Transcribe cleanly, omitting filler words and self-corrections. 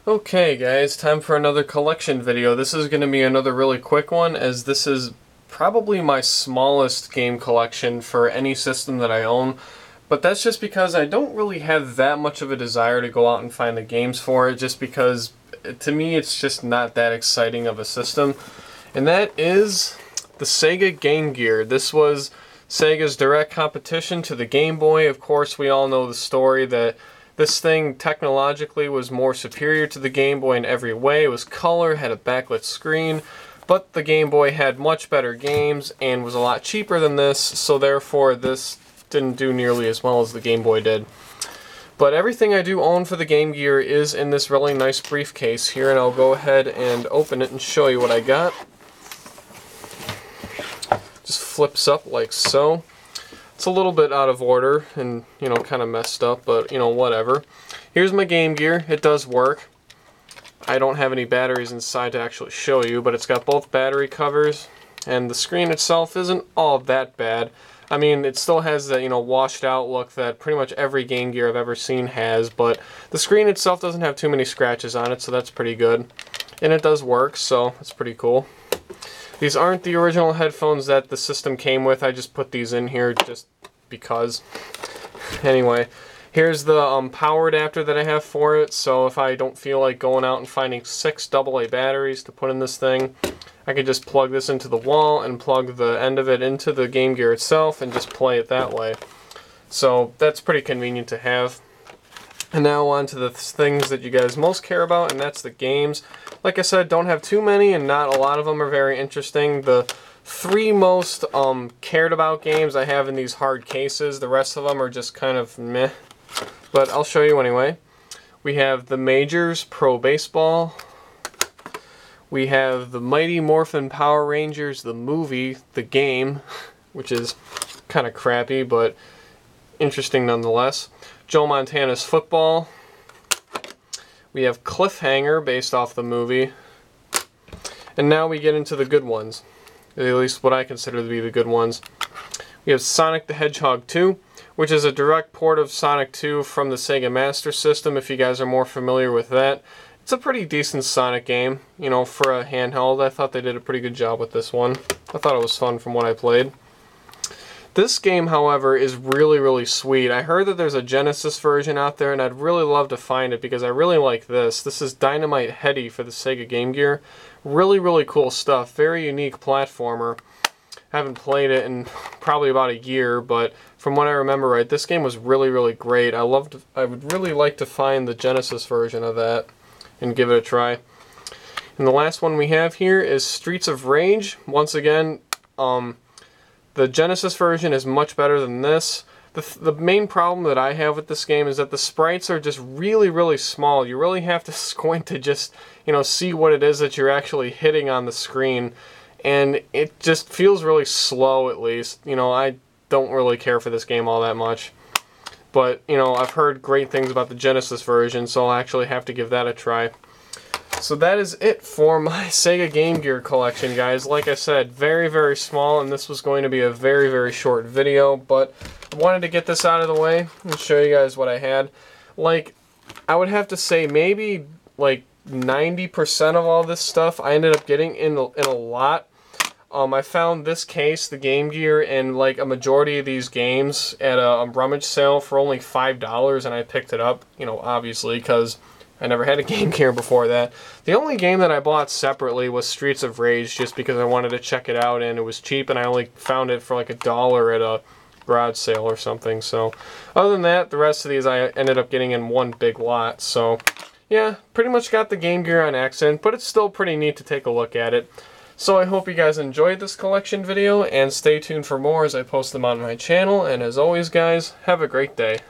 Okay guys, time for another collection video. This is going to be another really quick one, as this is probably my smallest game collection for any system that I own. But that's just because I don't really have that much of a desire to go out and find the games for it, just because to me it's just not that exciting of a system. And that is the SEGA Game Gear. This was SEGA's direct competition to the Game Boy. Of course, we all know the story that this thing technologically was more superior to the Game Boy in every way. It was color, had a backlit screen, but the Game Boy had much better games and was a lot cheaper than this, so therefore this didn't do nearly as well as the Game Boy did. But everything I do own for the Game Gear is in this really nice briefcase here, and I'll go ahead and open it and show you what I got. Just flips up like so. It's a little bit out of order and, you know, kind of messed up, but, you know, whatever. Here's my Game Gear. It does work. I don't have any batteries inside to actually show you, but it's got both battery covers, and the screen itself isn't all that bad. I mean, it still has that, you know, washed out look that pretty much every Game Gear I've ever seen has, but the screen itself doesn't have too many scratches on it, so that's pretty good. And it does work, so that's pretty cool. These aren't the original headphones that the system came with. I just put these in here just because. Anyway, here's the power adapter that I have for it. So if I don't feel like going out and finding 6 AA batteries to put in this thing, I can just plug this into the wall and plug the end of it into the Game Gear itself and just play it that way. So that's pretty convenient to have. And now on to the things that you guys most care about, and that's the games. Like I said, don't have too many, and not a lot of them are very interesting. The 3 most cared about games I have in these hard cases. The rest of them are just kind of meh. But I'll show you anyway. We have the Majors Pro Baseball. We have the Mighty Morphin Power Rangers, the movie, the game, which is kind of crappy, but interesting nonetheless. Joe Montana's Football. We have Cliffhanger, based off the movie. And now we get into the good ones. At least what I consider to be the good ones. We have Sonic the Hedgehog 2, which is a direct port of Sonic 2 from the Sega Master System, if you guys are more familiar with that. It's a pretty decent Sonic game, you know, for a handheld. I thought they did a pretty good job with this one. I thought it was fun from what I played. This game, however, is really, really sweet. I heard that there's a Genesis version out there, and I'd really love to find it because I really like this. This is Dynamite Headdy for the Sega Game Gear. Really, really cool stuff. Very unique platformer. Haven't played it in probably about a year, but from what I remember right, this game was really, really great. I would really like to find the Genesis version of that and give it a try. And the last one we have here is Streets of Rage. Once again, the Genesis version is much better than this. The main problem that I have with this game is that the sprites are just really, really small. You really have to squint to just, you know, see what it is that you're actually hitting on the screen. And it just feels really slow, at least. You know, I don't really care for this game all that much. But, you know, I've heard great things about the Genesis version, so I'll actually have to give that a try. So that is it for my Sega Game Gear collection, guys. Like I said, very, very small, and this was going to be a very, very short video, but I wanted to get this out of the way and show you guys what I had. Like, I would have to say maybe, like, 90% of all this stuff I ended up getting in a lot. I found this case, the Game Gear, and like a majority of these games at a rummage sale for only $5, and I picked it up, you know, obviously, because I never had a Game Gear before that. The only game that I bought separately was Streets of Rage, just because I wanted to check it out, and it was cheap, and I only found it for like $1 at a garage sale or something. So, other than that, the rest of these I ended up getting in one big lot. So, yeah, pretty much got the Game Gear on accident, but it's still pretty neat to take a look at it. So I hope you guys enjoyed this collection video, and stay tuned for more as I post them on my channel, and as always guys, have a great day.